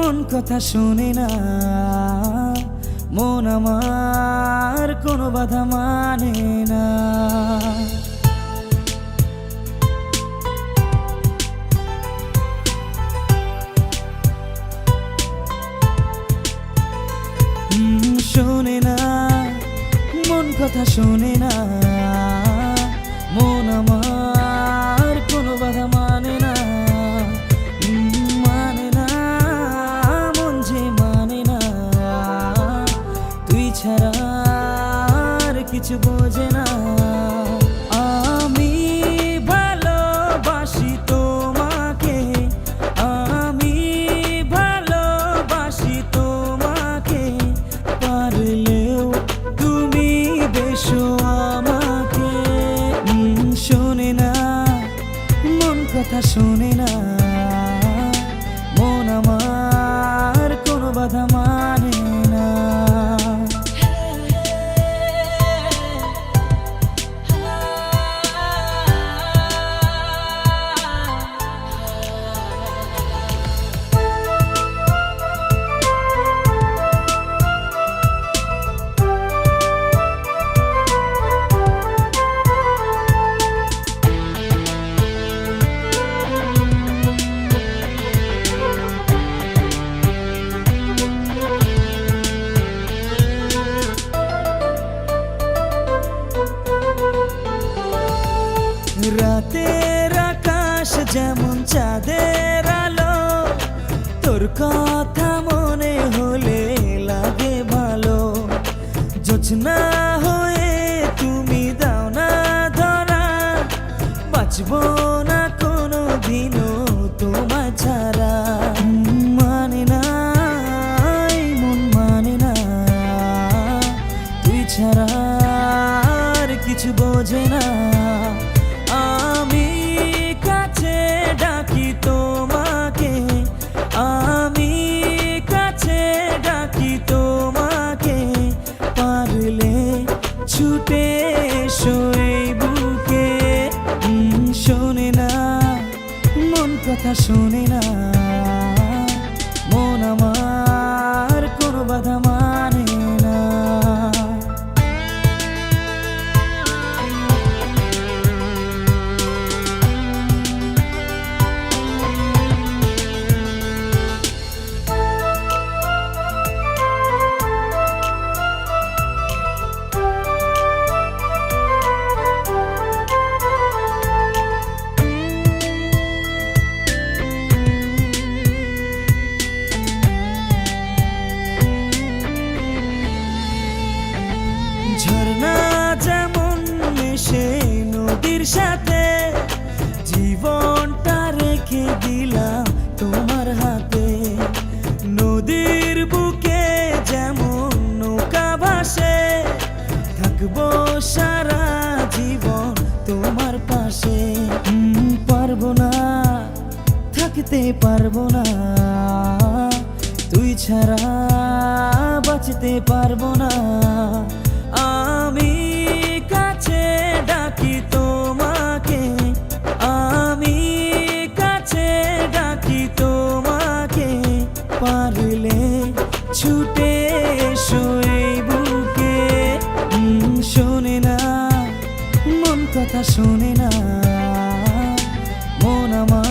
মন কথা শোনে না, মন আমার কোনো বাধা মানে না। শোনে না, মন কথা শোনে না, মন আমার কোনো বাধা মানে না, মানে না, মন যে মানে না, তুই ছাড়া আর কিছু বোঝে না। আমি ভালোবাসি তোমাকে, আমি ভালোবাসি তোমাকে, পারলেও তুমি বেশো আমাকে। শোনে না, মন কথা শোনে না, মন আমার কোনো বাধা মানে না। রাতের আকাশ যেমন চাঁদের আলো, তোর কথা মনে হলে লাগে ভালো। জোছনা হয়ে তুমি দাও না ধরা, বাঁচবো না কোনো দিনও তোমায় ছাড়া। মানে না, মন মানে না, তুই ছাড়া আর কিছু বোঝে না। আমি কাছে ডাকি তোমাকে, আমি কাছে ডাকি তোমাকে, পারলে ছুটে এসো এই বুকে। শোনে না, মন কথা শোনে না, মন আমার কোনো বাধা মানে না। ঝর্ণা যেমন মেশে নদীর সাথে, জীবনটা রেখে দিলাম তোমার হাতে। নদীর বুকে যেমন নৌকা ভাসে, থাকবো সারা জীবন তোমার পাশে। পারবো না, থাকতে পারবো না, তুই ছাড়া বাঁচতে পারবো না। আমি কাছে ডাকি তোমাকে, আমি কাছে ডাকি তোমাকে, পারলে ছুটে এসো এই বুকে। শোনে না, মন কথা শোনে না, মন আমার